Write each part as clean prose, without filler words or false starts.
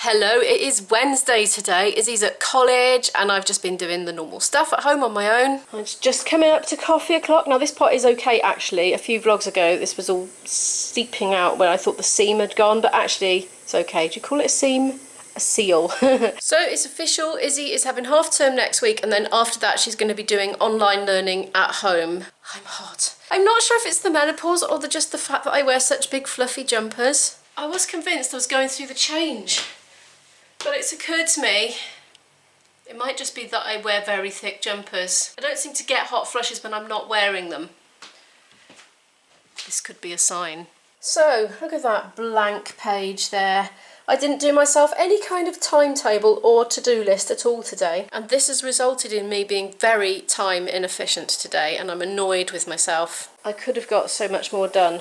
Hello, it is Wednesday today. Izzy's at college and I've just been doing the normal stuff at home on my own. It's just coming up to coffee o'clock. Now this pot is okay actually. A few vlogs ago this was all seeping out where I thought the seam had gone, but actually it's okay. Do you call it a seam? A seal. So it's official, Izzy is having half term next week and then after that she's going to be doing online learning at home. I'm hot. I'm not sure if it's the menopause or just the fact that I wear such big fluffy jumpers. I was convinced I was going through the change, but it's occurred to me it might just be that I wear very thick jumpers. I don't seem to get hot flushes when I'm not wearing them. This could be a sign. So look at that blank page there. I didn't do myself any kind of timetable or to-do list at all today, and this has resulted in me being very time inefficient today, and I'm annoyed with myself. I could have got so much more done,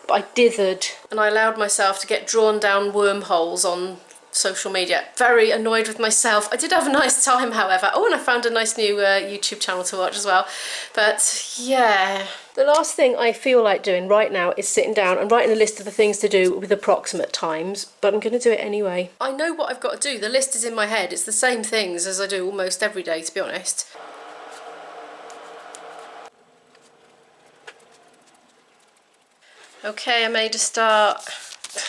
but I dithered and I allowed myself to get drawn down wormholes on social media. Very annoyed with myself. I did have a nice time, however. Oh, and I found a nice new YouTube channel to watch as well. But yeah, the last thing I feel like doing right now is sitting down and writing a list of the things to do with approximate times, but I'm going to do it anyway. I know what I've got to do. The list is in my head. It's the same things as I do almost every day, to be honest. Okay, I made a start.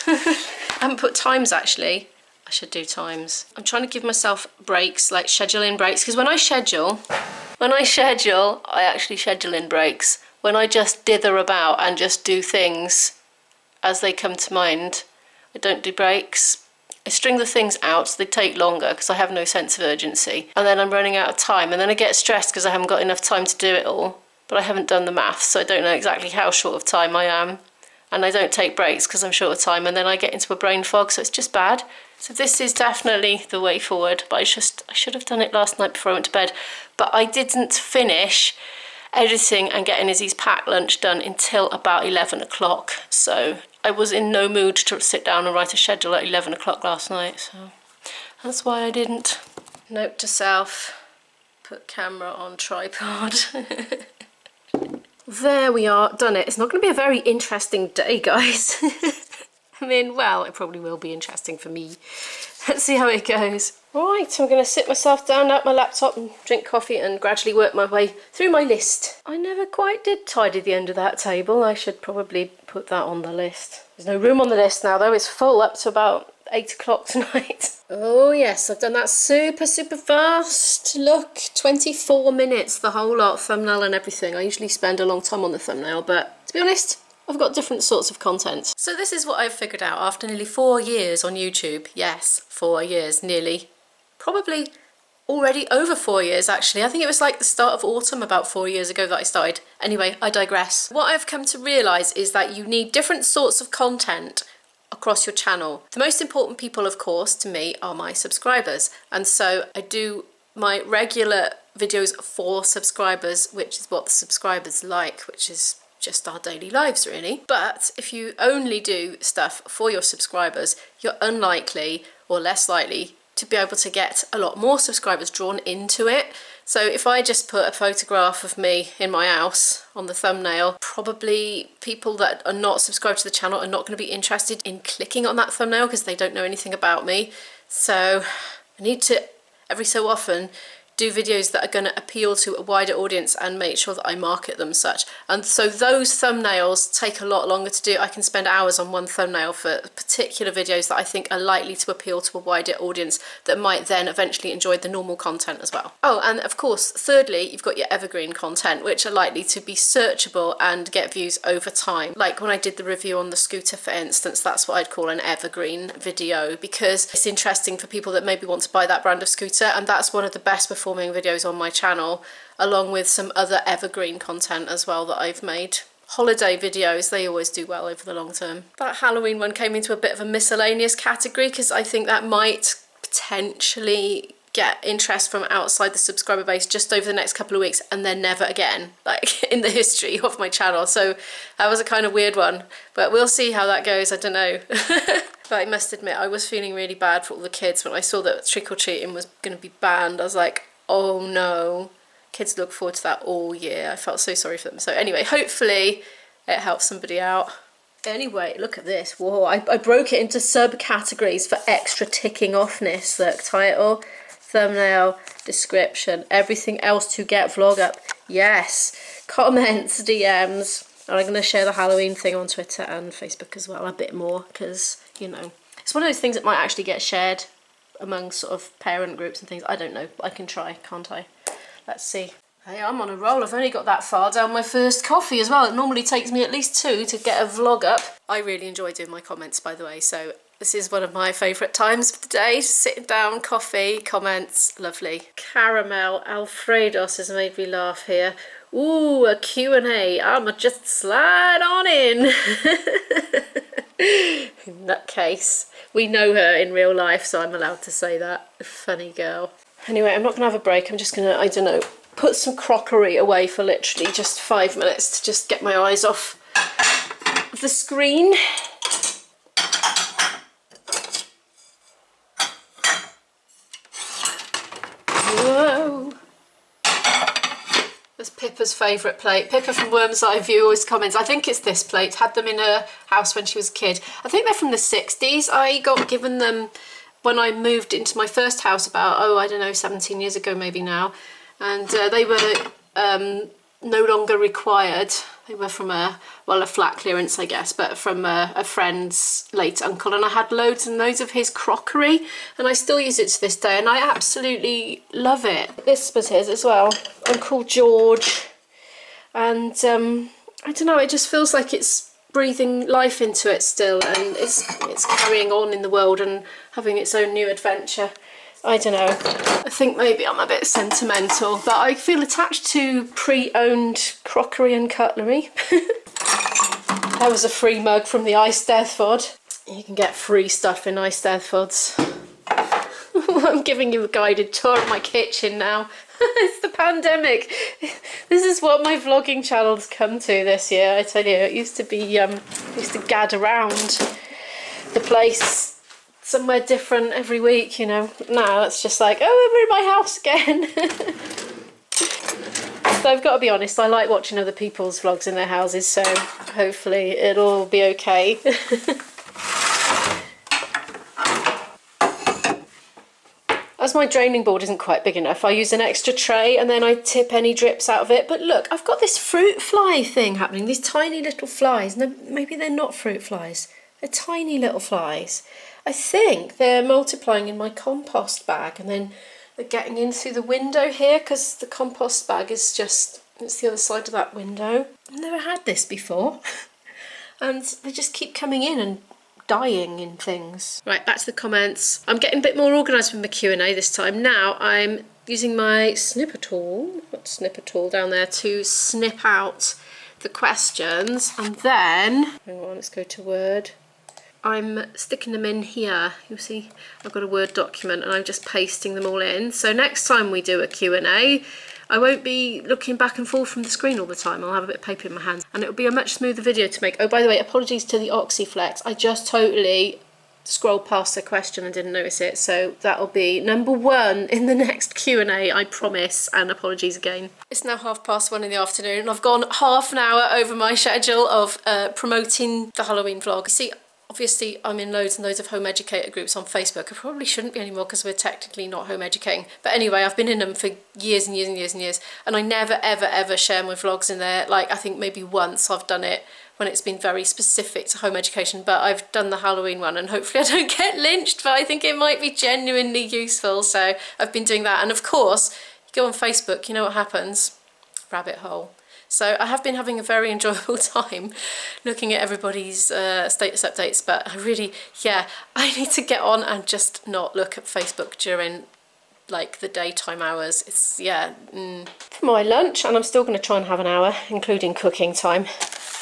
I haven't put times actually. I should do times. I'm trying to give myself breaks, like scheduling breaks, because when I schedule, I actually schedule in breaks. When I just dither about and just do things as they come to mind, I don't do breaks. I string the things out so they take longer because I have no sense of urgency, and then I'm running out of time, and then I get stressed because I haven't got enough time to do it all, but I haven't done the maths, so I don't know exactly how short of time I am, and I don't take breaks because I'm short of time, and then I get into a brain fog, so it's just bad. So this is definitely the way forward, but I should have done it last night before I went to bed, but I didn't finish editing and getting Izzy's packed lunch done until about 11 o'clock, so I was in no mood to sit down and write a schedule at 11 o'clock last night, so that's why I didn't. Note to self, put camera on tripod. There we are, done it. It's not going to be a very interesting day, guys. I mean, well, it probably will be interesting for me. Let's see how it goes. Right, I'm going to sit myself down at my laptop and drink coffee and gradually work my way through my list. I never quite did tidy the end of that table. I should probably put that on the list. There's no room on the list now, though. It's full up to about 8 o'clock tonight. Oh yes, I've done that super fast. Look, 24 minutes, the whole lot, thumbnail and everything. I usually spend a long time on the thumbnail, but to be honest, I've got different sorts of content. So this is what I've figured out after nearly 4 years on YouTube. Yes, 4 years, nearly. Probably already over 4 years, actually. I think it was like the start of autumn about 4 years ago that I started. Anyway, I digress. What I've come to realise is that you need different sorts of content across your channel. The most important people, of course, to me are my subscribers. And so I do my regular videos for subscribers, which is what the subscribers like, which is just our daily lives really. But if you only do stuff for your subscribers, you're unlikely or less likely to be able to get a lot more subscribers drawn into it. So if I just put a photograph of me in my house on the thumbnail, probably people that are not subscribed to the channel are not going to be interested in clicking on that thumbnail because they don't know anything about me. So I need to, every so often, do videos that are going to appeal to a wider audience and make sure that I market them such. And so those thumbnails take a lot longer to do. I can spend hours on one thumbnail for particular videos that I think are likely to appeal to a wider audience that might then eventually enjoy the normal content as well. Oh, and of course, thirdly, you've got your evergreen content, which are likely to be searchable and get views over time. Like when I did the review on the scooter, for instance, that's what I'd call an evergreen video because it's interesting for people that maybe want to buy that brand of scooter, and that's one of the best performing videos on my channel, along with some other evergreen content as well that I've made. Holiday videos, they always do well over the long term. That Halloween one came into a bit of a miscellaneous category because I think that might potentially get interest from outside the subscriber base just over the next couple of weeks and then never again, like in the history of my channel. So that was a kind of weird one, but we'll see how that goes. I don't know. But I must admit, I was feeling really bad for all the kids when I saw that trick-or-treating was going to be banned. I was like, oh no. Kids look forward to that all year. I felt so sorry for them. So anyway, hopefully it helps somebody out. Anyway, look at this. Whoa, I broke it into subcategories for extra ticking offness. Look, title, thumbnail, description, everything else to get vlog up. Yes, comments, DMs. And I'm going to share the Halloween thing on Twitter and Facebook as well, a bit more, because, you know, it's one of those things that might actually get shared among sort of parent groups and things. I don't know. I can try, can't I? Let's see. Hey, I'm on a roll. I've only got that far down my first coffee as well. It normally takes me at least 2 to get a vlog up. I really enjoy doing my comments, by the way, so this is one of my favourite times of the day. Sitting down, coffee, comments, lovely. Caramel Alfredos has made me laugh here. Ooh, a Q&A. I'ma just slide on in. Nutcase. We know her in real life, so I'm allowed to say that. Funny girl. Anyway, I'm not going to have a break. I'm just going to, I don't know, put some crockery away for literally just 5 minutes to just get my eyes off the screen. Whoa. That's Pippa's favourite plate. Pippa from Worm's Eye View always comments, I think it's this plate. Had them in her house when she was a kid. I think they're from the 60s. I got given them when I moved into my first house about, I don't know, 17 years ago maybe now. And they were no longer required. They were from a flat clearance, I guess, but from a friend's late uncle. And I had loads and loads of his crockery, and I still use it to this day, and I absolutely love it. This was his as well, Uncle George. And I don't know, it just feels like it's breathing life into it still, and it's carrying on in the world and having its own new adventure. I don't know, I think maybe I'm a bit sentimental, but I feel attached to pre-owned crockery and cutlery. That was a free mug from the Eisteddfod. You can get free stuff in Eisteddfods. I'm giving you a guided tour of my kitchen now. It's the pandemic. This is what my vlogging channel's come to this year, I tell you. It used to be, used to gad around the place somewhere different every week, you know. Now it's just like, oh, we're in my house again. So I've got to be honest, I like watching other people's vlogs in their houses, so hopefully it'll be okay. As my draining board isn't quite big enough, I use an extra tray and then I tip any drips out of it. But look, I've got this fruit fly thing happening, these tiny little flies. No, maybe they're not fruit flies, they're tiny little flies. I think they're multiplying in my compost bag, and then they're getting in through the window here because the compost bag is just, it's the other side of that window. I've never had this before. And they just keep coming in and dying in things. Right, back to the comments. I'm getting a bit more organised with my Q&A this time. Now I'm using my snipper tool, down there to snip out the questions, and then, hang on, let's go to Word. I'm sticking them in here. You'll see I've got a Word document and I'm just pasting them all in. So next time we do a Q&A, I won't be looking back and forth from the screen all the time. I'll have a bit of paper in my hands and it'll be a much smoother video to make. Oh, by the way, apologies to the Oxyflex. I just totally scrolled past the question and didn't notice it. So that'll be number 1 in the next Q&A, I promise, and apologies again. It's now 1:30 in the afternoon and I've gone half an hour over my schedule of promoting the Halloween vlog. See, obviously, I'm in loads and loads of home educator groups on Facebook. I probably shouldn't be anymore because we're technically not home educating. But anyway, I've been in them for years and years and years and years. And I never, ever, ever share my vlogs in there. Like, I think maybe once I've done it when it's been very specific to home education. But I've done the Halloween one and hopefully I don't get lynched. But I think it might be genuinely useful. So I've been doing that. And of course, you go on Facebook, you know what happens? Rabbit hole. So I have been having a very enjoyable time looking at everybody's status updates, but I really, I need to get on and just not look at Facebook during like the daytime hours. It's, For my lunch, and I'm still going to try and have an hour, including cooking time,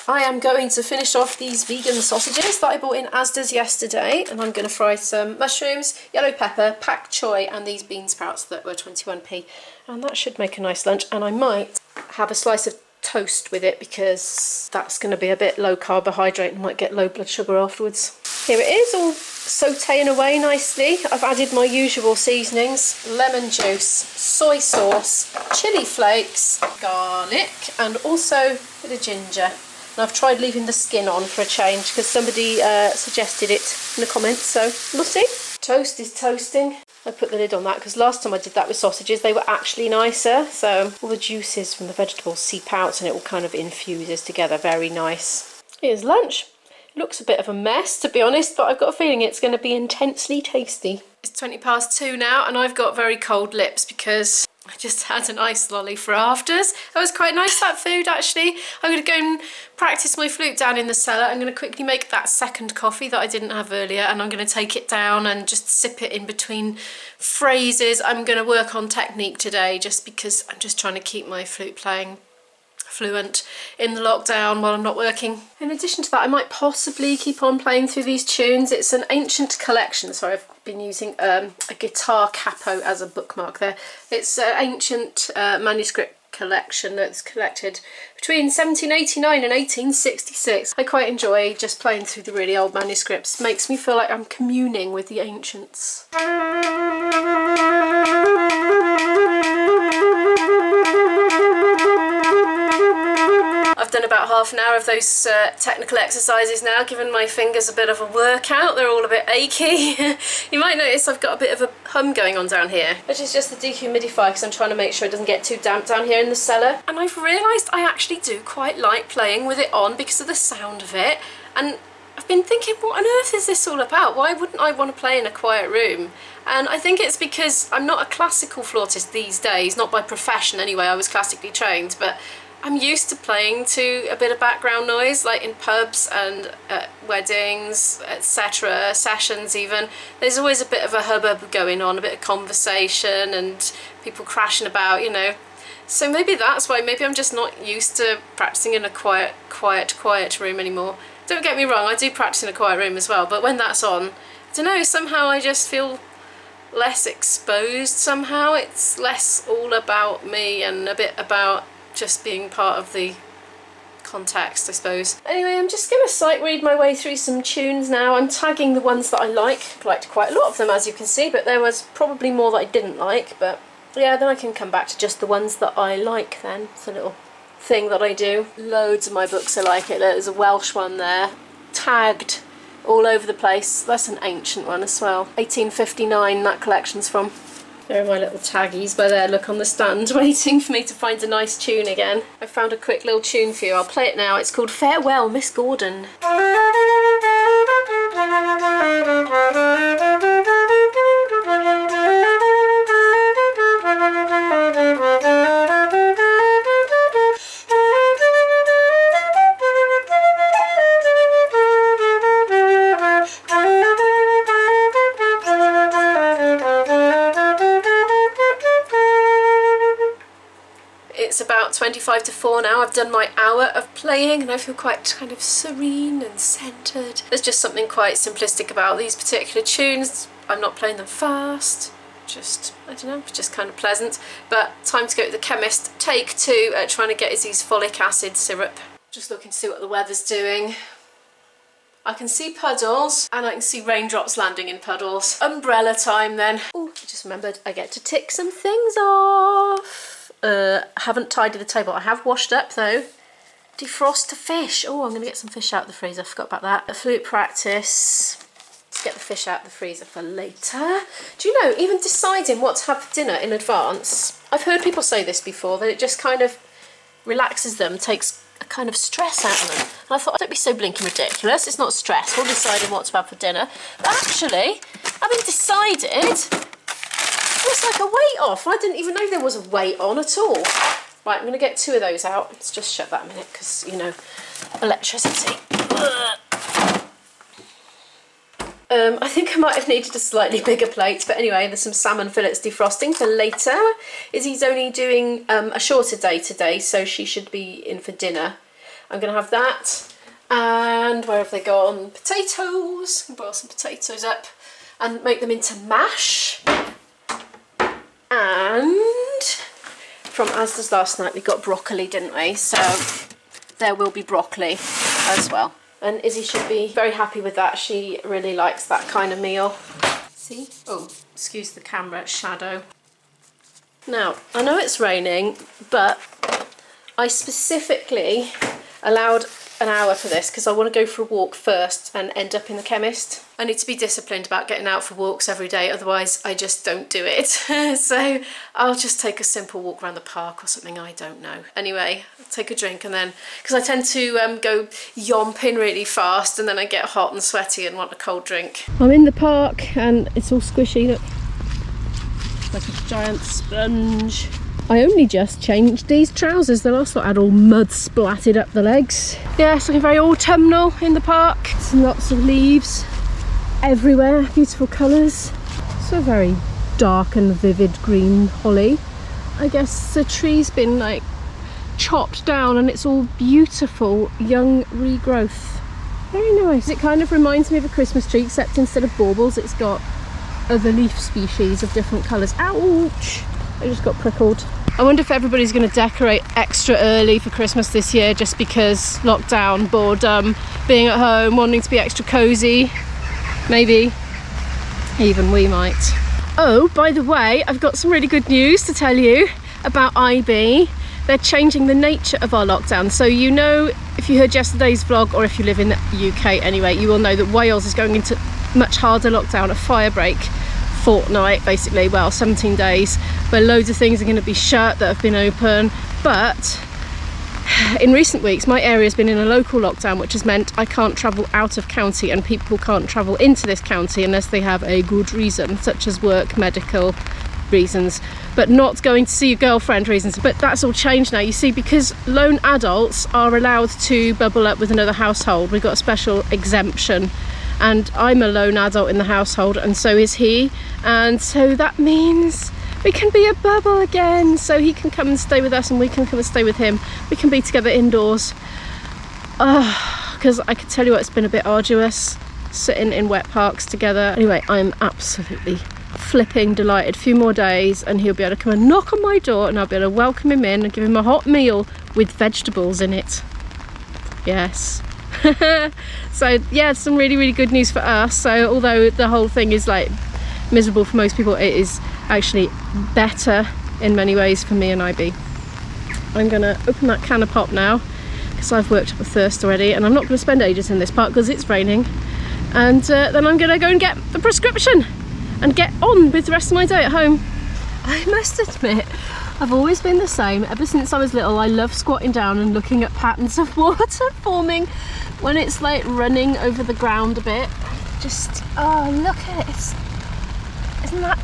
I am going to finish off these vegan sausages that I bought in Asda's yesterday, and I'm going to fry some mushrooms, yellow pepper, pak choy, and these bean sprouts that were 21p, and that should make a nice lunch. And I might have a slice of toast with it because that's going to be a bit low carbohydrate and might get low blood sugar afterwards. Here it is, all sauteing away nicely. I've added my usual seasonings: lemon juice, soy sauce, chili flakes, garlic, and also a bit of ginger. And I've tried leaving the skin on for a change because somebody suggested it in the comments, so we'll see. Toast is toasting. I put the lid on that because last time I did that with sausages they were actually nicer, so all the juices from the vegetables seep out and it all kind of infuses together. Very nice. Here's lunch. It looks a bit of a mess to be honest, but I've got a feeling it's going to be intensely tasty. It's 2:20 now and I've got very cold lips because I just had an ice lolly for afters. That was quite nice, that food actually. I'm going to go and practice my flute down in the cellar. I'm going to quickly make that second coffee that I didn't have earlier and I'm going to take it down and just sip it in between phrases. I'm going to work on technique today just because I'm just trying to keep my flute playing fluent in the lockdown while I'm not working. In addition to that, I might possibly keep on playing through these tunes. It's an ancient collection, so I've been using a guitar capo as a bookmark there. It's an ancient manuscript collection that's collected between 1789 and 1866. I quite enjoy just playing through the really old manuscripts. Makes me feel like I'm communing with the ancients. I've done about half an hour of those technical exercises now, giving my fingers a bit of a workout. They're all a bit achy. You might notice I've got a bit of a hum going on down here, which is just the dehumidifier because I'm trying to make sure it doesn't get too damp down here in the cellar. And I've realised I actually do quite like playing with it on because of the sound of it. And I've been thinking, what on earth is this all about? Why wouldn't I want to play in a quiet room? And I think it's because I'm not a classical flautist these days, not by profession anyway. I was classically trained, but I'm used to playing to a bit of background noise, like in pubs and at weddings, etc., sessions even. There's always a bit of a hubbub going on, a bit of conversation and people crashing about, you know. So maybe that's why, maybe I'm just not used to practicing in a quiet room anymore. Don't get me wrong, I do practice in a quiet room as well, but when that's on, I don't know, somehow I just feel less exposed somehow. It's less all about me and a bit about just being part of the context, I suppose. Anyway, I'm just going to sight read my way through some tunes now. I'm tagging the ones that I liked quite a lot of them, as you can see, but there was probably more that I didn't like, but yeah, then I can come back to just the ones that I like then. It's a little thing that I do. Loads of my books are like it. There's a Welsh one there, tagged all over the place. That's an ancient one as well. 1859 that collection's from. There are my little taggies by there, look on the stand, waiting for me to find a nice tune again. I found a quick little tune for you. I'll play it now. It's called Farewell, Miss Gordon. It's about 25 to 4 now. I've done my hour of playing and I feel quite kind of serene and centred. There's just something quite simplistic about these particular tunes. I'm not playing them fast, just, I don't know, it's just kind of pleasant. But time to go to the chemist. Take 2 at trying to get Izzy's folic acid syrup. Just looking to see what the weather's doing. I can see puddles and I can see raindrops landing in puddles. Umbrella time then. Oh, I just remembered I get to tick some things off. Haven't tidied the table. I have washed up though. Defrost a fish. Oh, I'm going to get some fish out of the freezer. I forgot about that. A flute practice. Let's get the fish out of the freezer for later. Do you know, even deciding what to have for dinner in advance, I've heard people say this before, that it just kind of relaxes them, takes a kind of stress out of them. And I thought, don't be so blinking ridiculous. It's not stressful deciding what to have for dinner. But actually, having decided, it's like a weight off. I didn't even know there was a weight on at all. Right, I'm going to get 2 of those out. Let's just shut that a minute because, you know, electricity. I think I might have needed a slightly bigger plate, but anyway, there's some salmon fillets defrosting for later. Izzy's only doing a shorter day today, so she should be in for dinner. I'm going to have that. And where have they gone? Potatoes. Boil some potatoes up and make them into mash. And from Asda's last night, we got broccoli, didn't we? So there will be broccoli as well. And Izzy should be very happy with that. She really likes that kind of meal. See? Oh, excuse the camera shadow. Now, I know it's raining, but I specifically allowed an hour for this because I want to go for a walk first and end up in the chemist. I need to be disciplined about getting out for walks every day, otherwise I just don't do it. So I'll just take a simple walk around the park or something, I don't know. Anyway, I'll take a drink and then, because I tend to go yomping really fast and then I get hot and sweaty and want a cold drink. I'm in the park and it's all squishy, look. Like a giant sponge. I only just changed these trousers. The last lot had all mud splatted up the legs. Yeah, it's looking very autumnal in the park. Lots of leaves everywhere, beautiful colours. So very dark and vivid green holly. I guess the tree's been like chopped down and it's all beautiful young regrowth. Very nice. It kind of reminds me of a Christmas tree, except instead of baubles it's got other leaf species of different colours. Ouch! I just got prickled. I wonder if everybody's going to decorate extra early for Christmas this year just because lockdown, boredom, being at home, wanting to be extra cosy. Maybe even we might. Oh, by the way, I've got some really good news to tell you about IB. They're changing the nature of our lockdown. So you know, if you heard yesterday's vlog, or if you live in the UK anyway, you will know that Wales is going into much harder lockdown, a firebreak fortnight basically, well 17 days, where loads of things are going to be shut that have been open. But in recent weeks my area has been in a local lockdown, which has meant I can't travel out of county and people can't travel into this county unless they have a good reason, such as work, medical reasons, but not going to see your girlfriend reasons. But that's all changed now, you see, because lone adults are allowed to bubble up with another household. We've got a special exemption, and I'm a lone adult in the household and so is he, and so that means we can be a bubble again. So he can come and stay with us and we can come and stay with him. We can be together indoors. Because I can tell you what, it's been a bit arduous sitting in wet parks together. Anyway, I'm absolutely flipping delighted. A few more days and he'll be able to come and knock on my door and I'll be able to welcome him in and give him a hot meal with vegetables in it. Yes. So yeah, some really good news for us. So although the whole thing is like miserable for most people, it is actually better in many ways for me and IB. I'm gonna open that can of pop now because I've worked up a thirst already, and I'm not going to spend ages in this park because it's raining, and then I'm gonna go and get the prescription and get on with the rest of my day at home. I must admit, I've always been the same ever since I was little. I love squatting down and looking at patterns of water forming when it's like running over the ground a bit. Just, oh, look at it. Isn't that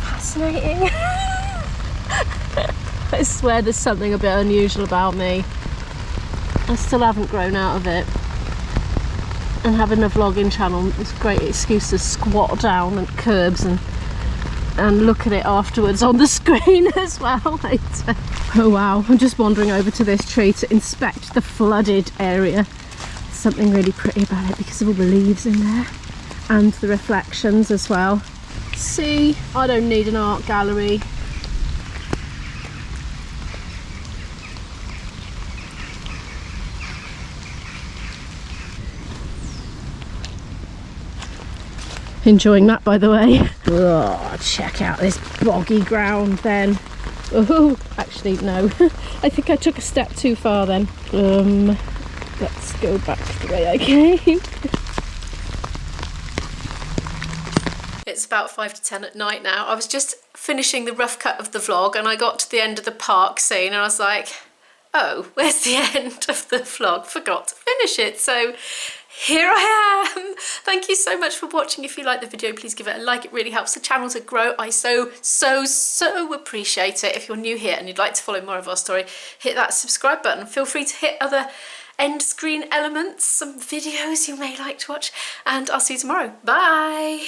fascinating? I swear there's something a bit unusual about me. I still haven't grown out of it. And having a vlogging channel is a great excuse to squat down at curbs and look at it afterwards on the screen as well later. Oh wow, I'm just wandering over to this tree to inspect the flooded area. There's something really pretty about it because of all the leaves in there and the reflections as well. See, I don't need an art gallery. Enjoying that, by the way. Oh, check out this boggy ground then. Oh, actually no. I think I took a step too far then. Let's go back the way I came. It's about 5 to 10 at night now. I was just finishing the rough cut of the vlog and I got to the end of the park scene and I was like, oh, where's the end of the vlog? Forgot to finish it. So here I am. Thank you so much for watching. If you like the video, please give it a like. It really helps the channel to grow. I so appreciate it. If you're new here and you'd like to follow more of our story, hit that subscribe button. Feel free to hit other end screen elements, some videos you may like to watch, and I'll see you tomorrow. Bye.